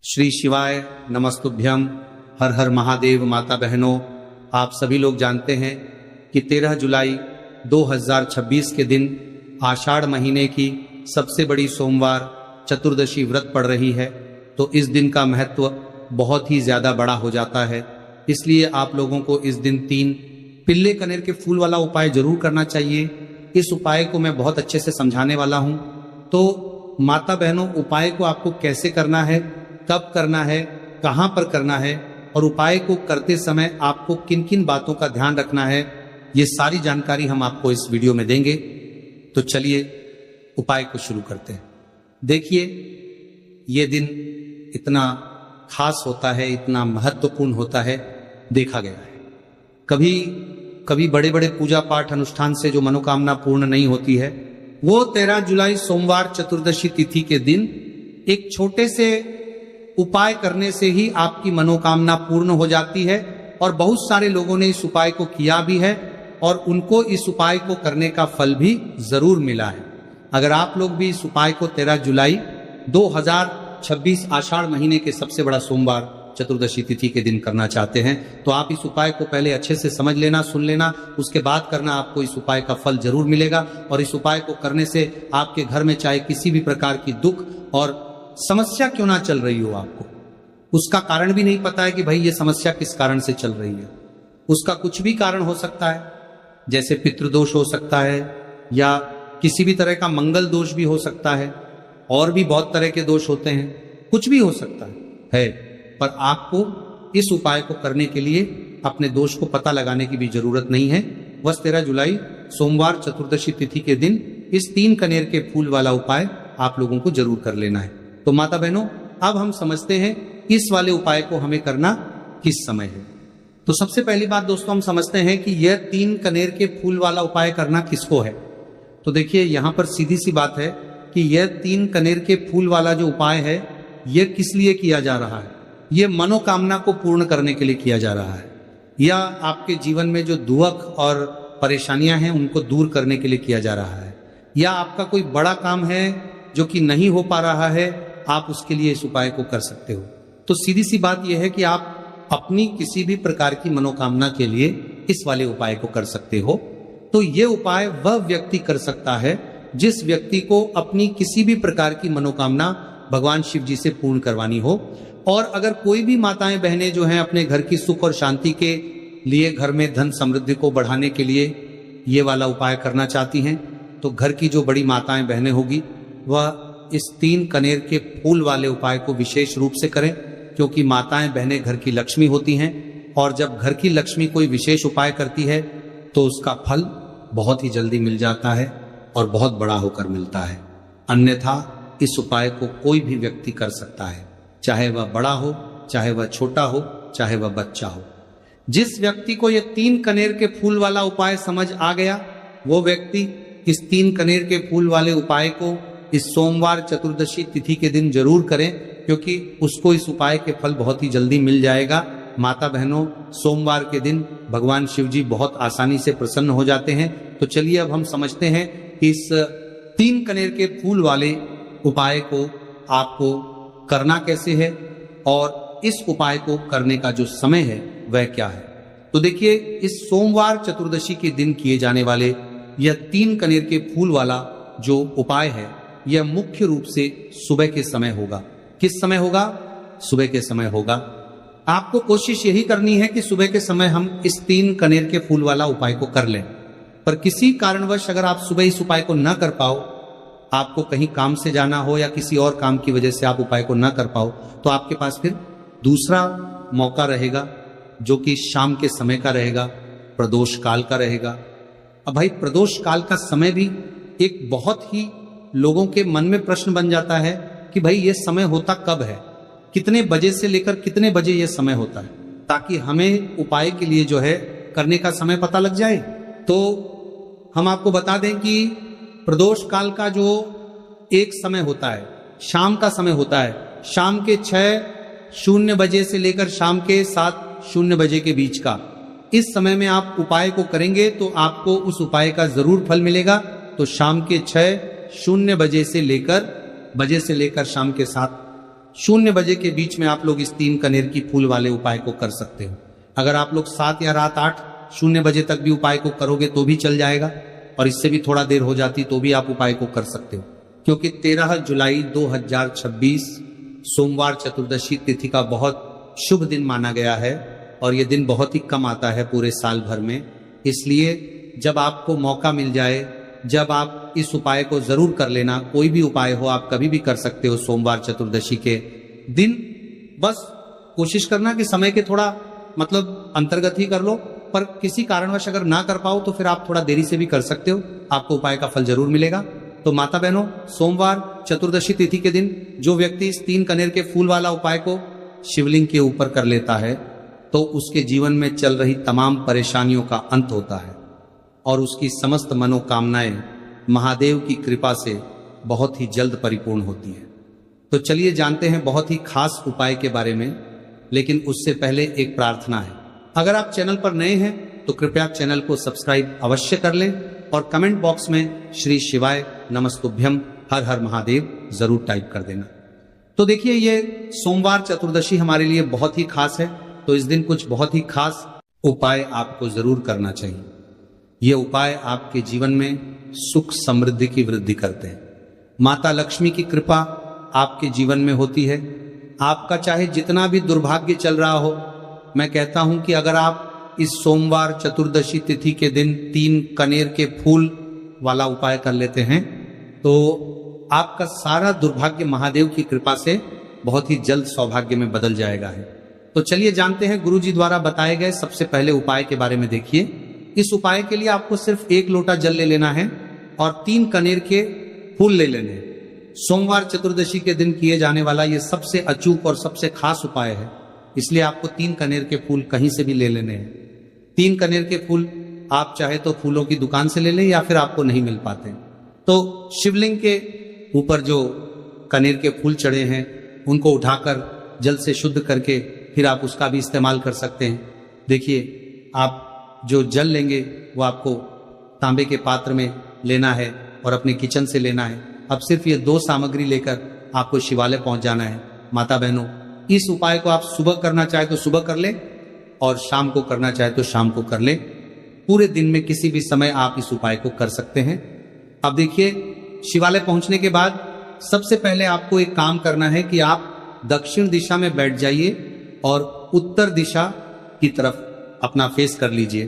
श्री शिवाय नमस्तुभ्यम। हर हर महादेव। माता बहनों, आप सभी लोग जानते हैं कि 13 जुलाई 2026 के दिन आषाढ़ महीने की सबसे बड़ी सोमवार चतुर्दशी व्रत पड़ रही है। तो इस दिन का महत्व बहुत ही ज्यादा बड़ा हो जाता है। इसलिए आप लोगों को इस दिन 3 पिल्ले कनेर के फूल वाला उपाय जरूर करना चाहिए। इस उपाय को मैं बहुत अच्छे से समझाने वाला हूं। तो माता बहनों, उपाय को आपको कैसे करना है, कब करना है, कहां पर करना है और उपाय को करते समय आपको किन किन बातों का ध्यान रखना है, ये सारी जानकारी हम आपको इस वीडियो में देंगे। तो चलिए उपाय को शुरू करते हैं। देखिए, ये दिन इतना खास होता है, इतना महत्वपूर्ण होता है, देखा गया है। कभी बड़े बड़े पूजा पाठ अनुष्ठान से जो मनोकामना पूर्ण नहीं होती है, वो 13 जुलाई सोमवार चतुर्दशी तिथि के दिन एक छोटे से उपाय करने से ही आपकी मनोकामना पूर्ण हो जाती है। और बहुत सारे लोगों ने इस उपाय को किया भी है और उनको इस उपाय को करने का फल भी जरूर मिला है। अगर आप लोग भी इस उपाय को 13 जुलाई 2026 आषाढ़ महीने के सबसे बड़ा सोमवार चतुर्दशी तिथि के दिन करना चाहते हैं, तो आप इस उपाय को पहले अच्छे से समझ लेना, सुन लेना, उसके बाद करना। आपको इस उपाय का फल जरूर मिलेगा। और इस उपाय को करने से आपके घर में चाहे किसी भी प्रकार की दुख और समस्या क्यों ना चल रही हो, आपको उसका कारण भी नहीं पता है कि भाई ये समस्या किस कारण से चल रही है। उसका कुछ भी कारण हो सकता है, जैसे पितृदोष हो सकता है या किसी भी तरह का मंगल दोष भी हो सकता है, और भी बहुत तरह के दोष होते हैं, कुछ भी हो सकता है। पर आपको इस उपाय को करने के लिए अपने दोष को पता लगाने की भी जरूरत नहीं है। बस 13 जुलाई सोमवार चतुर्दशी तिथि के दिन इस 3 कनेर के फूल वाला उपाय आप लोगों को जरूर कर लेना है। तो माता बहनों, अब हम समझते हैं इस वाले उपाय को हमें करना किस समय है। तो सबसे पहली बात दोस्तों, हम समझते हैं कि यह 3 कनेर के फूल वाला उपाय करना किसको है। तो देखिए, यहां पर सीधी सी बात है कि यह 3 कनेर के फूल वाला जो उपाय है, यह किस लिए किया जा रहा है। यह मनोकामना को पूर्ण करने के लिए किया जा रहा है, या आपके जीवन में जो दुख और परेशानियां हैं उनको दूर करने के लिए किया जा रहा है, या आपका कोई बड़ा काम है जो कि नहीं हो पा रहा है, आप उसके लिए इस उपाय को कर सकते हो। तो सीधी सी बात यह है कि आप अपनी किसी भी प्रकार की मनोकामना के लिए इस वाले उपाय को कर सकते हो। तो यह उपाय वह व्यक्ति कर सकता है जिस व्यक्ति को अपनी किसी भी प्रकार की मनोकामना भगवान शिव जी से पूर्ण करवानी हो। और अगर कोई भी माताएं बहनें जो हैं अपने घर की सुख और शांति के लिए, घर में धन समृद्धि को बढ़ाने के लिए ये वाला उपाय करना चाहती हैं, तो घर की जो बड़ी माताएं बहनें होगी वह इस 3 कनेर के फूल वाले उपाय को विशेष रूप से करें, क्योंकि माताएं बहनें घर की लक्ष्मी होती हैं। और जब घर की लक्ष्मी कोई विशेष उपाय करती है तो उसका फल बहुत ही जल्दी मिल जाता है और बहुत बड़ा होकर मिलता है। अन्यथा इस उपाय को कोई भी व्यक्ति कर सकता है, चाहे वह बड़ा हो, चाहे वह छोटा हो, चाहे वह बच्चा हो। जिस व्यक्ति को यह 3 कनेर के फूल वाला उपाय समझ आ गया, वो व्यक्ति इस 3 कनेर के फूल वाले उपाय को इस सोमवार चतुर्दशी तिथि के दिन जरूर करें, क्योंकि उसको इस उपाय के फल बहुत ही जल्दी मिल जाएगा। माता बहनों, सोमवार के दिन भगवान शिव जी बहुत आसानी से प्रसन्न हो जाते हैं। तो चलिए अब हम समझते हैं कि इस 3 कनेर के फूल वाले उपाय को आपको करना कैसे है और इस उपाय को करने का जो समय है वह क्या है। तो देखिए, इस सोमवार चतुर्दशी के दिन किए जाने वाले यह 3 कनेर के फूल वाला जो उपाय है, यह मुख्य रूप से सुबह के समय होगा। किस समय होगा? सुबह के समय होगा। आपको कोशिश यही करनी है कि सुबह के समय हम इस 3 कनेर के फूल वाला उपाय को कर लें। पर किसी कारणवश अगर आप सुबह इस उपाय को न कर पाओ, आपको कहीं काम से जाना हो या किसी और काम की वजह से आप उपाय को न कर पाओ, तो आपके पास फिर दूसरा मौका रहेगा, जो कि शाम के समय का रहेगा, प्रदोष काल का रहेगा। अब भाई, प्रदोष काल का समय भी एक बहुत ही लोगों के मन में प्रश्न बन जाता है कि भाई ये समय होता कब है, कितने बजे से लेकर कितने बजे ये समय होता है, ताकि हमें उपाय के लिए जो है करने का समय पता लग जाए। तो हम आपको बता दें कि प्रदोष काल का जो एक समय होता है, शाम का समय होता है, शाम के 6:00 बजे से लेकर शाम के 7:00 बजे के बीच का, इस समय में आप उपाय को करेंगे तो आपको उस उपाय का जरूर फल मिलेगा। तो शाम के 6:00 बजे से लेकर शाम के 7 0 बजे के बीच में आप लोग इस 3 कनेर की फूल वाले उपाय को कर सकते हो। अगर आप लोग 7 या रात 8 बजे तक भी उपाय को करोगे तो भी चल जाएगा, और इससे भी थोड़ा देर हो जाती तो भी आप उपाय को कर सकते हो, क्योंकि 13 जुलाई 2026 सोमवार चतुर्दशी तिथि का बहुत शुभ दिन माना गया है, और यह दिन बहुत ही कम आता है पूरे साल भर में। इसलिए जब आपको मौका मिल जाए, जब आप इस उपाय को जरूर कर लेना। कोई भी उपाय हो आप कभी भी कर सकते हो सोमवार चतुर्दशी के दिन। बस कोशिश करना कि समय के थोड़ा अंतर्गत ही कर लो, पर किसी कारणवश अगर ना कर पाओ तो फिर आप थोड़ा देरी से भी कर सकते हो, आपको उपाय का फल जरूर मिलेगा। तो माता बहनों, सोमवार चतुर्दशी तिथि के दिन जो व्यक्ति इस 3 कनेर के फूल वाला उपाय को शिवलिंग के ऊपर कर लेता है तो उसके जीवन में चल रही तमाम परेशानियों का अंत होता है और उसकी समस्त मनोकामनाएं महादेव की कृपा से बहुत ही जल्द परिपूर्ण होती है। तो चलिए जानते हैं बहुत ही खास उपाय के बारे में, लेकिन उससे पहले एक प्रार्थना है। अगर आप चैनल पर नए हैं तो कृपया चैनल को सब्सक्राइब अवश्य कर लें और कमेंट बॉक्स में श्री शिवाय नमस्तुभ्यम हर हर महादेव जरूर टाइप कर देना। तो देखिए, ये सोमवार चतुर्दशी हमारे लिए बहुत ही खास है, तो इस दिन कुछ बहुत ही खास उपाय आपको जरूर करना चाहिए। ये उपाय आपके जीवन में सुख समृद्धि की वृद्धि करते हैं। माता लक्ष्मी की कृपा आपके जीवन में होती है। आपका चाहे जितना भी दुर्भाग्य चल रहा हो, मैं कहता हूं कि अगर आप इस सोमवार चतुर्दशी तिथि के दिन 3 कनेर के फूल वाला उपाय कर लेते हैं तो आपका सारा दुर्भाग्य महादेव की कृपा से बहुत ही जल्द सौभाग्य में बदल जाएगा है। तो चलिए जानते हैं गुरु जी द्वारा बताए गए सबसे पहले उपाय के बारे में। देखिए, इस उपाय के लिए आपको सिर्फ 1 लोटा जल ले लेना है और 3 कनेर के फूल ले लेने हैं। सोमवार चतुर्दशी के दिन किए जाने वाला ये सबसे अचूक और सबसे खास उपाय है, इसलिए आपको 3 कनेर के फूल कहीं से भी ले लेने हैं। 3 कनेर के फूल आप चाहे तो फूलों की दुकान से ले लें या फिर आपको नहीं मिल पाते तो शिवलिंग के ऊपर जो कनेर के फूल चढ़े हैं उनको उठाकर जल से शुद्ध करके फिर आप उसका भी इस्तेमाल कर सकते हैं। देखिए, आप जो जल लेंगे वो आपको तांबे के पात्र में लेना है और अपने किचन से लेना है। अब सिर्फ ये 2 सामग्री लेकर आपको शिवालय पहुंच जाना है। माता बहनों, इस उपाय को आप सुबह करना चाहे तो सुबह कर ले और शाम को करना चाहे तो शाम को कर ले। पूरे दिन में किसी भी समय आप इस उपाय को कर सकते हैं। अब देखिए, शिवालय पहुंचने के बाद सबसे पहले आपको एक काम करना है कि आप दक्षिण दिशा में बैठ जाइए और उत्तर दिशा की तरफ अपना फेस कर लीजिए।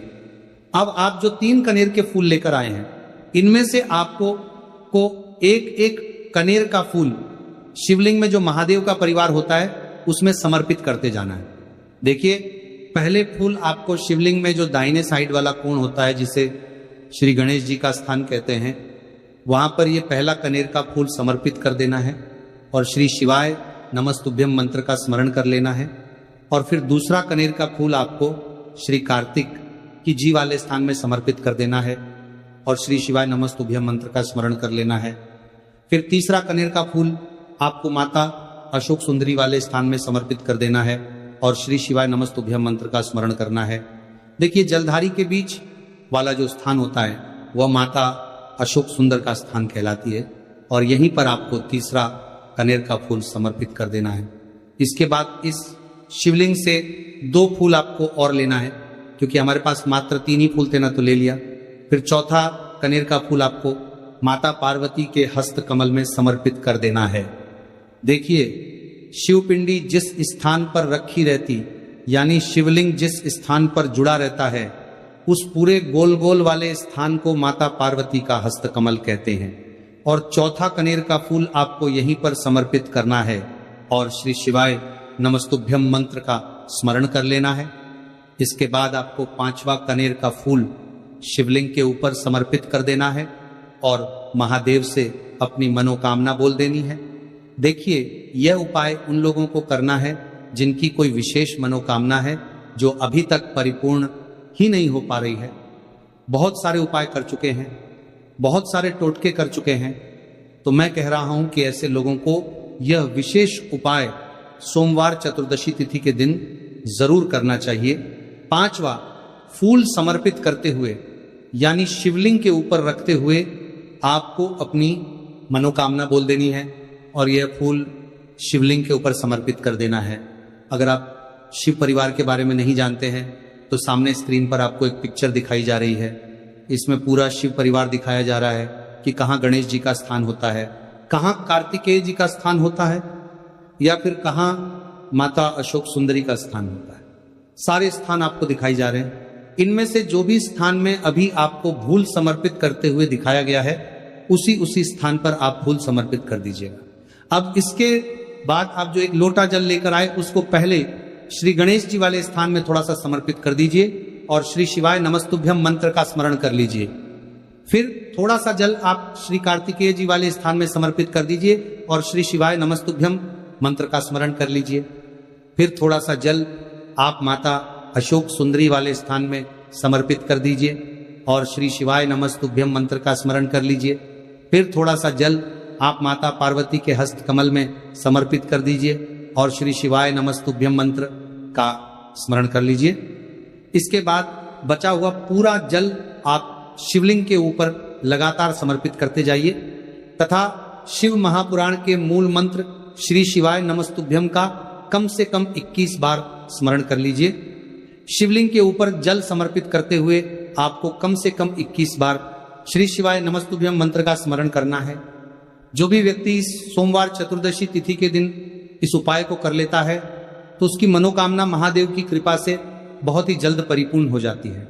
अब आप जो 3 कनेर के फूल लेकर आए हैं, इनमें से आपको एक कनेर का फूल शिवलिंग में जो महादेव का परिवार होता है उसमें समर्पित करते जाना है। देखिए, पहले फूल आपको शिवलिंग में जो दाहिने साइड वाला कोण होता है, जिसे श्री गणेश जी का स्थान कहते हैं, वहां पर यह पहला कनेर का फूल समर्पित कर देना है और श्री शिवाय नमस्तुभ्यम मंत्र का स्मरण कर लेना है। और फिर दूसरा कनेर का फूल आपको श्री कार्तिक की जी वाले स्थान में समर्पित कर देना है और श्री शिवाय नमस्तुभ्यम मंत्र का स्मरण कर लेना है। फिर तीसरा कनेर का फूल आपको माता अशोक सुंदरी वाले स्थान में समर्पित कर देना है और श्री शिवाय नमस्तुभ्यम मंत्र का स्मरण करना है। देखिए, जलधारी के बीच वाला जो स्थान होता है वह माता अशोक सुंदर का स्थान कहलाती है और यहीं पर आपको तीसरा कनेर का फूल समर्पित कर देना है। इसके बाद इस शिवलिंग से 2 फूल आपको और लेना है, क्योंकि हमारे पास मात्र 3 ही फूल थे ना, तो ले लिया। फिर चौथा कनेर का फूल आपको माता पार्वती के हस्त कमल में समर्पित कर देना है। देखिए, शिवपिंडी जिस स्थान पर रखी रहती, यानी शिवलिंग जिस स्थान पर जुड़ा रहता है, उस पूरे गोल गोल वाले स्थान को माता पार्वती का हस्त कमल कहते हैं। और चौथा कनेर का फूल आपको यहीं पर समर्पित करना है और श्री शिवाय नमस्तुभ्यम मंत्र का स्मरण कर लेना है। इसके बाद आपको 5वां कनेर का फूल शिवलिंग के ऊपर समर्पित कर देना है और महादेव से अपनी मनोकामना बोल देनी है। देखिए, यह उपाय उन लोगों को करना है जिनकी कोई विशेष मनोकामना है जो अभी तक परिपूर्ण ही नहीं हो पा रही है। बहुत सारे उपाय कर चुके हैं, बहुत सारे टोटके कर चुके हैं, तो मैं कह रहा हूं कि ऐसे लोगों को यह विशेष उपाय सोमवार चतुर्दशी तिथि के दिन जरूर करना चाहिए। 5वां, फूल समर्पित करते हुए यानी शिवलिंग के ऊपर रखते हुए आपको अपनी मनोकामना बोल देनी है और यह फूल शिवलिंग के ऊपर समर्पित कर देना है। अगर आप शिव परिवार के बारे में नहीं जानते हैं तो सामने स्क्रीन पर आपको एक पिक्चर दिखाई जा रही है। इसमें पूरा शिव परिवार दिखाया जा रहा है कि कहाँ गणेश जी का स्थान होता है, कहाँ कार्तिकेय जी का स्थान होता है, या फिर कहाँ माता अशोक सुंदरी का स्थान होता है। सारे स्थान आपको दिखाई जा रहे हैं। इनमें से जो भी स्थान में अभी आपको फूल समर्पित करते हुए दिखाया गया है, उसी स्थान पर आप फूल समर्पित कर दीजिएगा। अब इसके बाद आप जो एक लोटा जल लेकर आए, उसको पहले श्री गणेश जी वाले स्थान में थोड़ा सा समर्पित कर दीजिए और श्री शिवाय नमस्तुभ्यम मंत्र का स्मरण कर लीजिए। फिर थोड़ा सा जल आप श्री कार्तिकेय जी वाले स्थान में समर्पित कर दीजिए और श्री शिवाय नमस्तुभ्यम मंत्र का स्मरण कर लीजिए। फिर थोड़ा सा जल आप माता अशोक सुंदरी वाले स्थान में समर्पित कर दीजिए और श्री शिवाय नमस्तुभ्यम मंत्र का स्मरण कर लीजिए। फिर थोड़ा सा जल आप माता पार्वती के हस्त कमल में समर्पित कर दीजिए और श्री शिवाय नमस्तुभ्यम मंत्र का स्मरण कर लीजिए। इसके बाद बचा हुआ पूरा जल आप शिवलिंग के ऊपर लगातार समर्पित करते जाइए तथा शिव महापुराण के मूल मंत्र श्री शिवाय नमस्तुभ्यम का कम से कम 21 बार स्मरण कर लीजिए। शिवलिंग के ऊपर जल समर्पित करते हुए आपको कम से कम 21 बार श्री शिवाय नमस्तुभ्यम मंत्र का स्मरण करना है। जो भी व्यक्ति इस सोमवार चतुर्दशी तिथि के दिन इस उपाय को कर लेता है तो उसकी मनोकामना महादेव की कृपा से बहुत ही जल्द परिपूर्ण हो जाती है।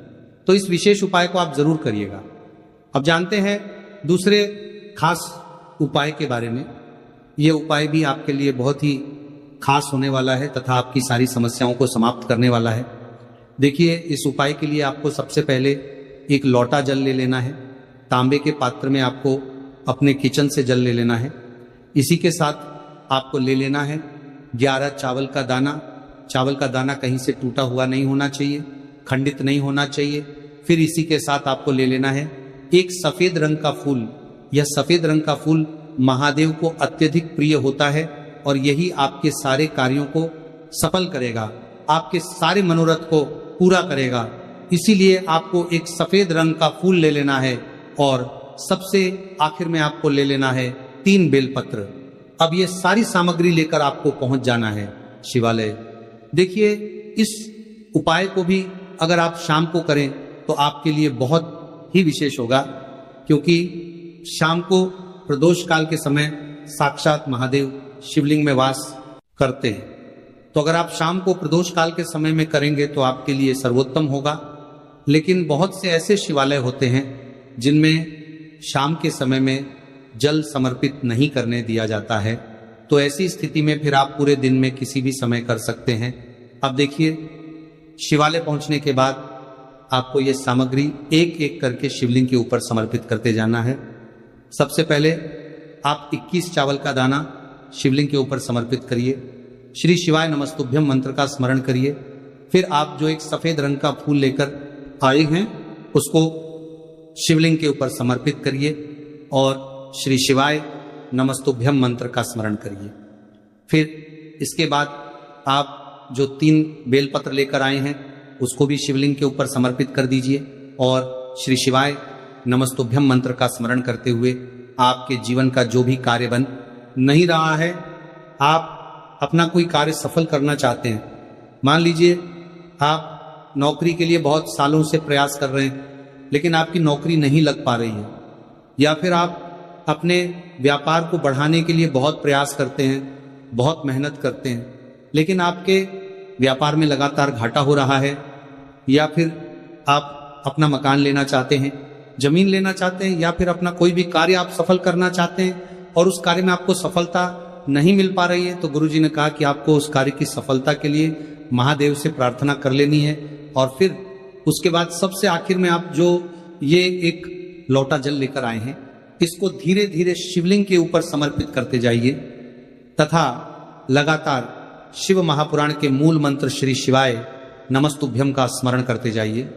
तो इस विशेष उपाय को आप जरूर करिएगा। अब जानते हैं दूसरे खास उपाय के बारे में। यह उपाय भी आपके लिए बहुत ही खास होने वाला है तथा आपकी सारी समस्याओं को समाप्त करने वाला है। देखिए, इस उपाय के लिए आपको सबसे पहले एक लोटा जल ले लेना है। तांबे के पात्र में आपको अपने किचन से जल ले लेना है। इसी के साथ आपको ले लेना है 11 चावल का दाना। चावल का दाना कहीं से टूटा हुआ नहीं होना चाहिए, खंडित नहीं होना चाहिए। फिर इसी के साथ आपको ले लेना है एक सफेद रंग का फूल। यह सफेद रंग का फूल महादेव को अत्यधिक प्रिय होता है और यही आपके सारे कार्यों को सफल करेगा, आपके सारे मनोरथ को पूरा करेगा। इसीलिए आपको एक सफेद रंग का फूल ले लेना है और सबसे आखिर में आपको ले लेना है 3 बेलपत्र। अब ये सारी सामग्री लेकर आपको पहुंच जाना है शिवालय। देखिए, इस उपाय को भी अगर आप शाम को करें तो आपके लिए बहुत ही विशेष होगा, क्योंकि शाम को प्रदोष काल के समय साक्षात महादेव शिवलिंग में वास करते हैं। तो अगर आप शाम को प्रदोष काल के समय में करेंगे तो आपके लिए सर्वोत्तम होगा। लेकिन बहुत से ऐसे शिवालय होते हैं जिनमें शाम के समय में जल समर्पित नहीं करने दिया जाता है, तो ऐसी स्थिति में फिर आप पूरे दिन में किसी भी समय कर सकते हैं। अब देखिए, शिवालय पहुंचने के बाद आपको ये सामग्री एक एक करके शिवलिंग के ऊपर समर्पित करते जाना है। सबसे पहले आप 21 चावल का दाना शिवलिंग के ऊपर समर्पित करिए। श्री शिवाय नमस्तुभ्यम मंत्र का स्मरण करिए। फिर आप जो एक सफेद रंग का फूल लेकर आए हैं उसको शिवलिंग के ऊपर समर्पित करिए और श्री शिवाय नमस्तुभ्यम मंत्र का स्मरण करिए। फिर इसके बाद आप जो 3 बेलपत्र लेकर आए हैं उसको भी शिवलिंग के ऊपर समर्पित कर दीजिए और श्री शिवाय नमस्तुभ्यम मंत्र का स्मरण करते हुए आपके जीवन का जो भी कार्य बन नहीं रहा है, आप अपना कोई कार्य सफल करना चाहते हैं, मान लीजिए आप नौकरी के लिए बहुत सालों से प्रयास कर रहे हैं लेकिन आपकी नौकरी नहीं लग पा रही है, या फिर आप अपने व्यापार को बढ़ाने के लिए बहुत प्रयास करते हैं, बहुत मेहनत करते हैं लेकिन आपके व्यापार में लगातार घाटा हो रहा है, या फिर आप अपना मकान लेना चाहते हैं, जमीन लेना चाहते हैं, या फिर अपना कोई भी कार्य आप सफल करना चाहते हैं और उस कार्य में आपको सफलता नहीं मिल पा रही है, तो गुरुजी ने कहा कि आपको उस कार्य की सफलता के लिए महादेव से प्रार्थना कर लेनी है। और फिर उसके बाद सबसे आखिर में आप जो ये एक लोटा जल लेकर आए हैं इसको धीरे धीरे शिवलिंग के ऊपर समर्पित करते जाइए तथा लगातार शिव महापुराण के मूल मंत्र श्री शिवाय नमस्तुभ्यम का स्मरण करते जाइए।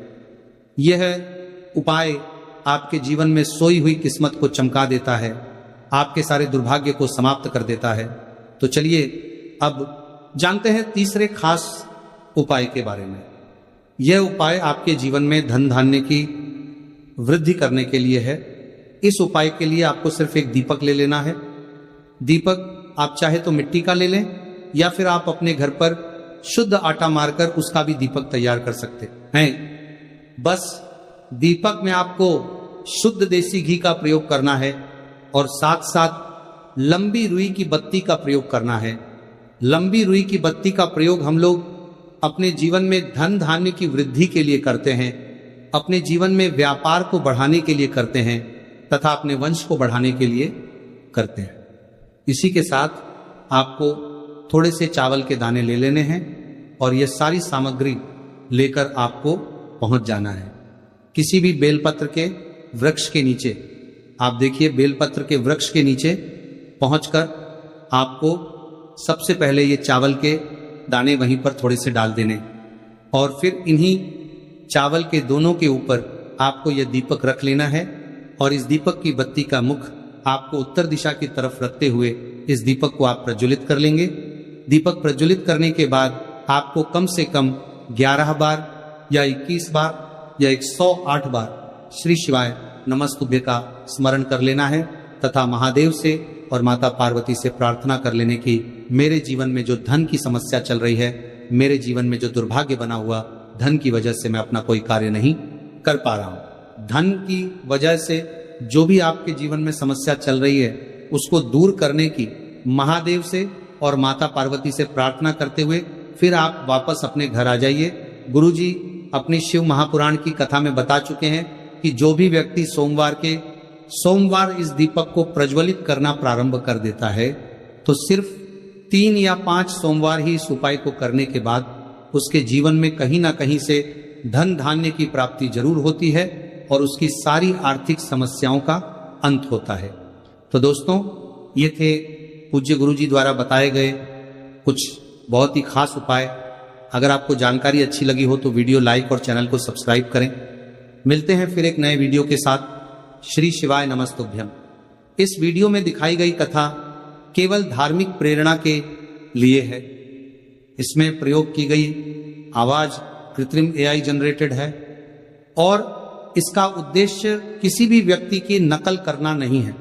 यह उपाय आपके जीवन में सोई हुई किस्मत को चमका देता है, आपके सारे दुर्भाग्य को समाप्त कर देता है। तो चलिए अब जानते हैं तीसरे खास उपाय के बारे में। यह उपाय आपके जीवन में धन धान्य की वृद्धि करने के लिए है। इस उपाय के लिए आपको सिर्फ एक दीपक ले लेना है। दीपक आप चाहे तो मिट्टी का ले लें या फिर आप अपने घर पर शुद्ध आटा मारकर उसका भी दीपक तैयार कर सकते हैं। बस दीपक में आपको शुद्ध देसी घी का प्रयोग करना है और साथ साथ लंबी रुई की बत्ती का प्रयोग करना है। लंबी रुई की बत्ती का प्रयोग हम लोग अपने जीवन में धन धान्य की वृद्धि के लिए करते हैं, अपने जीवन में व्यापार को बढ़ाने के लिए करते हैं तथा अपने वंश को बढ़ाने के लिए करते हैं। इसी के साथ आपको थोड़े से चावल के दाने ले लेने हैं और यह सारी सामग्री लेकर आपको पहुंच जाना है किसी भी बेलपत्र के वृक्ष के नीचे। आप देखिए बेलपत्र के वृक्ष के नीचे पहुंचकर आपको सबसे पहले ये चावल के दाने वहीं पर थोड़े से डाल देने और फिर इन्हीं चावल के दोनों के ऊपर आपको यह दीपक रख लेना है और इस दीपक की बत्ती का मुख आपको उत्तर दिशा की तरफ रखते हुए इस दीपक को आप प्रज्वलित कर लेंगे। दीपक प्रज्वलित करने के बाद आपको कम से कम 11 बार या 21 बार या 108 बार श्री शिवाय नमस्तुभ्य का स्मरण कर लेना है तथा महादेव से और माता पार्वती से प्रार्थना कर लेने की मेरे जीवन में जो धन की समस्या चल रही है, मेरे जीवन में जो दुर्भाग्य बना हुआ धन की वजह से मैं अपना कोई कार्य नहीं कर पा रहा हूं, धन की वजह से जो भी आपके जीवन में समस्या चल रही है उसको दूर करने की महादेव से और माता पार्वती से प्रार्थना करते हुए फिर आप वापस अपने घर आ जाइए। गुरुजी अपनी शिव महापुराण की कथा में बता चुके हैं कि जो भी व्यक्ति सोमवार इस दीपक को प्रज्वलित करना प्रारंभ कर देता है तो सिर्फ 3 या 5 सोमवार ही इस उपाय को करने के बाद उसके जीवन में कहीं ना कहीं से धन धान्य की प्राप्ति जरूर होती है और उसकी सारी आर्थिक समस्याओं का अंत होता है। तो दोस्तों, ये थे पूज्य गुरुजी द्वारा बताए गए कुछ बहुत ही खास उपाय। अगर आपको जानकारी अच्छी लगी हो तो वीडियो लाइक और चैनल को सब्सक्राइब करें। मिलते हैं फिर एक नए वीडियो के साथ। श्री शिवाय नमस्तुभ्यम। इस वीडियो में दिखाई गई कथा केवल धार्मिक प्रेरणा के लिए है। इसमें प्रयोग की गई आवाज कृत्रिम AI जनरेटेड है और इसका उद्देश्य किसी भी व्यक्ति की नकल करना नहीं है।